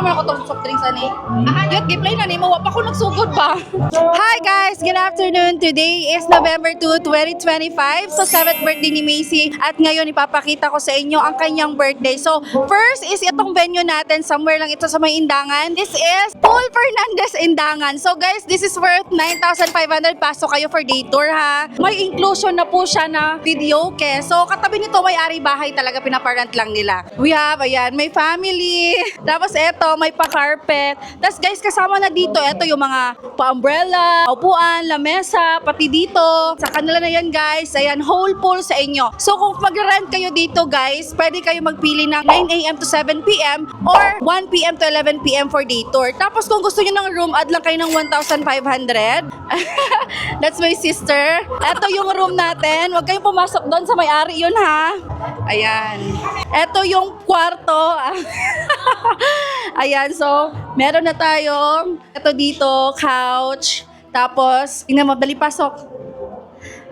Naman ako itong soft drinks, ani. Yun, giplay na ni mo. Pa ko nagsugod ba? Hi guys! Good afternoon. Today is November 2, 2025. So, 7th birthday ni Macy. At ngayon, ipapakita ko sa inyo ang kanyang birthday. So, first is itong venue natin. Somewhere lang ito sa may Indangan. This is Paul Fernandez Indangan. So, guys, this is worth 9,500. Pasok kayo for day tour, ha? May inclusion na po siya na video, ke. So, katabi nito, may ari bahay talaga. Pinaparent lang nila. We have, ayan, may family. Tapos, eto, may pa-carpet. Tapos guys, kasama na dito, eto yung mga pa-umbrella, upuan, lamesa, pati dito. Sa kanila na yan guys, ayan, whole pool sa inyo. So kung mag-rent kayo dito guys, pwede kayo magpili ng 9 a.m. to 7 p.m. or 1 p.m. to 11 p.m. for day tour. Tapos kung gusto nyo ng room, add lang kayo ng 1,500. That's my sister. Eto yung room natin. Huwag kayong pumasok doon sa may-ari yun ha. Ayan. Eto yung kwarto. Ayan, so, meron na tayong, ito dito, couch. Tapos, tingnan mo, dali pasok.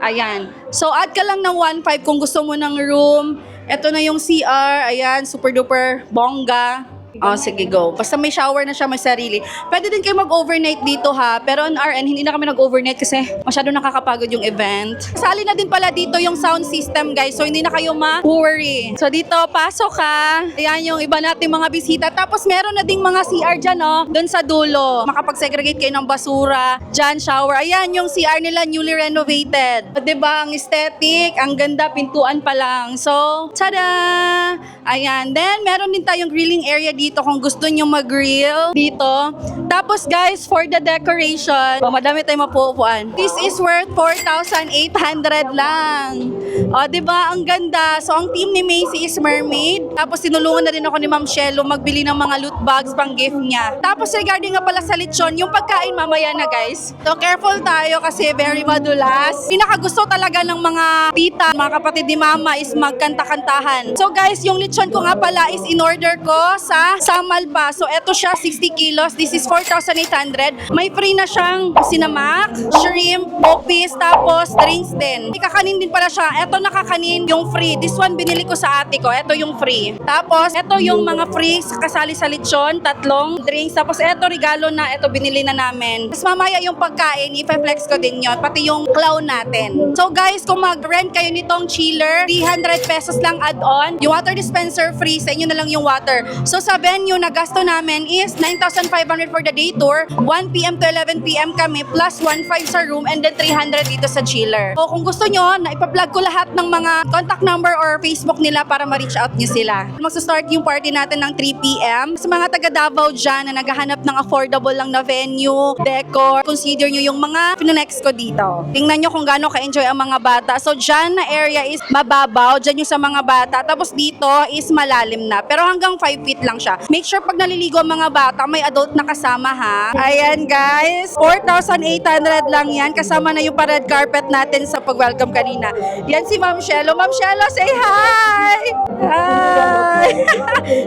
Ayan. So, add ka lang ng 1,500 kung gusto mo ng room. Ito na yung CR. Ayan, super duper bongga. Oh, sige, go. Basta may shower na siya, may sarili. Pwede din kayo mag-overnight dito ha. Pero on RN, hindi na kami nag-overnight kasi masyado nakakapagod yung event. Sali na din pala dito yung sound system, guys. So, hindi na kayo ma-worry. So, dito, pasok ha. Ayan yung iba nating mga bisita. Tapos, meron na ding mga CR dyan, oh. Doon sa dulo. Makapag-segregate kayo ng basura. Dyan, shower. Ayan yung CR nila, newly renovated. O, diba? Ang aesthetic. Ang ganda, pintuan pa lang. So, tada! Ayan. Then, meron din tayong grilling area dito kung gusto nyo mag-grill dito. Tapos guys, for the decoration, madami tayong mapuupuan. This is worth 4,800 lang. O, diba? Ang ganda. So, ang team ni Macy is mermaid. Tapos, tinulungan na din ako ni Ma'am Shelo magbili ng mga loot bags pang gift niya. Tapos, regarding nga pala sa lechon, yung pagkain mamaya na guys. So, careful tayo kasi very madulas. Pinakagusto talaga ng mga tita, mga kapatid ni Mama is magkanta-kantahan. So, guys, yung lechon ko nga pala is in-order ko sa Samal pa. So, eto siya, 60 kilos. This is 4,800. May free na siyang sinamak, shrimp, popis, tapos drinks din. May kakanin din pala siya. Eto nakakanin yung free. This one binili ko sa ate ko. Eto yung free. Tapos, eto yung mga free kasali sa lechon, 3 drinks. Tapos, eto regalo na. Eto binili na namin. Tapos, mamaya yung pagkain, i-flex ko din yon. Pati yung clown natin. So, guys, kung mag-rent kayo nitong chiller, 300 pesos lang add-on. Yung water dispenser free. Sa inyo na lang yung water. So, sa venue na gasto namin is 9,500 for the day tour, 1 p.m. to 11 p.m. kami, plus 1,500 sa room, and then 300 dito sa chiller. So kung gusto nyo, na ipa-plug ko lahat ng mga contact number or Facebook nila para ma-reach out nyo sila. Magsa-start yung party natin ng 3 p.m. Sa mga taga Davao dyan na naghahanap ng affordable lang na venue, decor, consider nyo yung mga pinanext ko dito. Tingnan nyo kung gaano ka-enjoy ang mga bata. So dyan na area is mababaw, dyan yung sa mga bata. Tapos dito is malalim na. Pero hanggang 5 feet lang siya. Make sure pag naliligo ang mga bata, may adult na kasama ha. Ayan guys, 4,800 lang yan. Kasama na yung parade carpet natin sa pag-welcome kanina. Yan si Ma'am Shelo. Ma'am Shelo, say hi! Hi!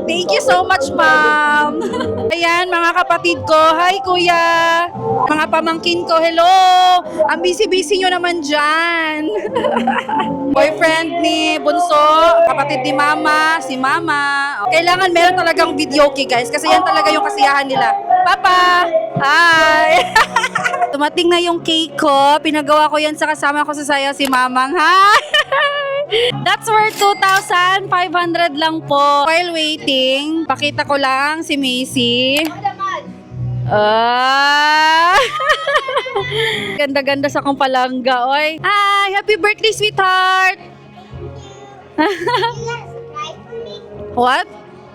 Thank you so much, Ma'am. Ayan, mga kapatid ko. Hi, Kuya! Mga pamangkin ko, hello! Ang busy-busy nyo naman dyan. Boyfriend ni Bunso, kapatid ni Mama, si Mama. Kailangan meron talagang video key guys kasi yan talaga yung kasiyahan nila. Papa! Hi! Tumating na yung cake ko. Pinagawa ko yan sa kasama ko sa sayo si Mamang. Hi! That's worth 2,500 lang po. While waiting, pakita ko lang si Macy. Ganda-ganda sa kong palangga, oy. Hi! Happy birthday, sweetheart! What?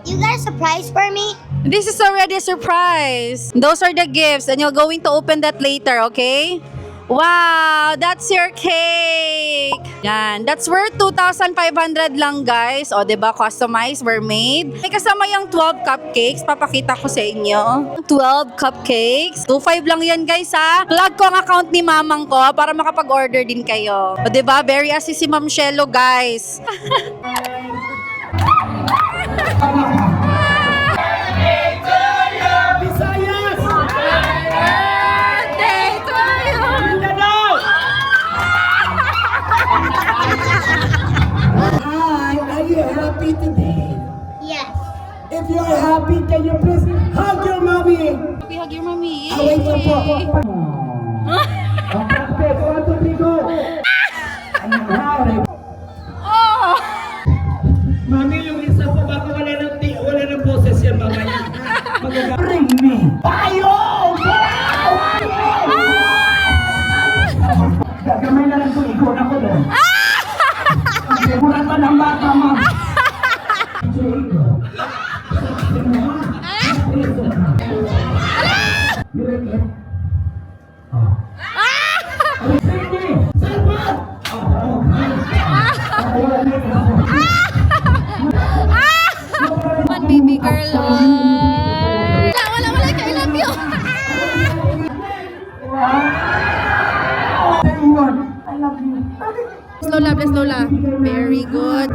You got a surprise for me? This is already a surprise. Those are the gifts and you're going to open that later, okay? Wow, that's your cake. Yan, that's worth 2,500 lang guys. O, diba, customized, were made. May kasama yung 12 cupcakes. Papakita ko sa inyo. 12 cupcakes. 2,500 lang yan guys ha. Plug ko ang account ni mamang ko para makapag-order din kayo. O, diba, very assist si Ma'am Shelo guys. Hi, are you happy today? Yes. If you're happy, can you please Oh! Mami, yung isa po, baka wala ng boses yan mamaya. Ring me! Tayo! Gagamay na lang kung ikaw na ko doon. Buran pa ng bata, ma'am. One baby girl. Wala, I love you. Slow la, bless Lola. Very good.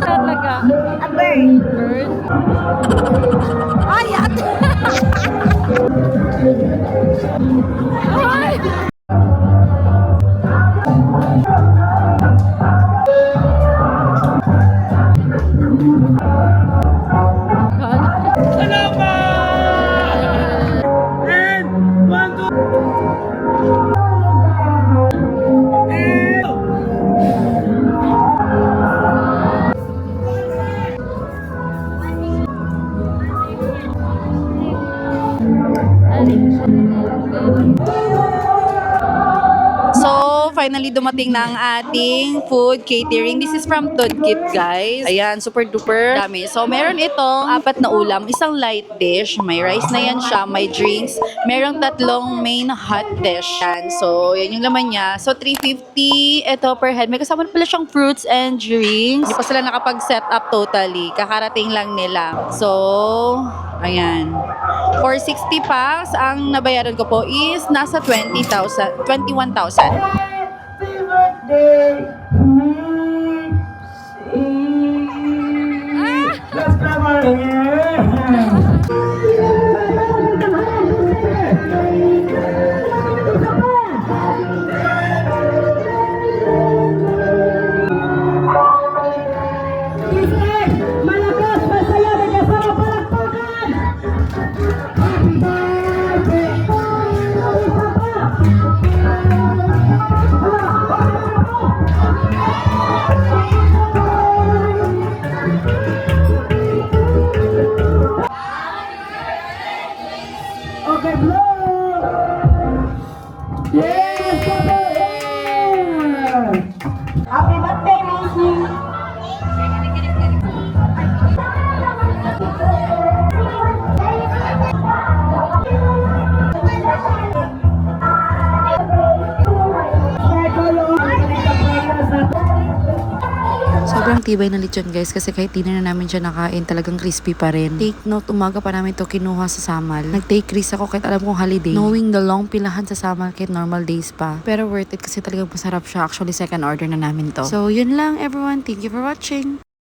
Talaga. A bird. Bird. Ay, ate. Ay. Salamat! And, 1, 2, So, finally dumating na ang ating food catering. This is from Tudkit, guys. Ayan, super duper dami. So, meron itong 4 na ulam, isang light dish, may rice na yan siya, may drinks, merong 3 main hot dish. Yan. So, yan yung laman niya. So, 350 ito per head. May kasama na pala siyang fruits and drinks. Hindi pa sila nakapag-set up totally. Kakarating lang nila. So, ayan. For 60 packs, ang nabayaran ko po is nasa 21,000. Happy birthday! Let's clap our hands! Malakas, masaya, may kasama palakpakan! Happy birthday! Isa pa! Okay, blow! Yes! Happy birthday, Missy. Sobrang tibay na lechon guys kasi kahit di na namin siya nakain talagang crispy pa rin. Take note, umaga pa namin to kinuha sa Samal. Nag-take risk ako kahit alam kong holiday. Knowing the long pilahan sa Samal kahit normal days pa. Pero worth it kasi talagang masarap siya. Actually second order na namin to. So yun lang everyone. Thank you for watching.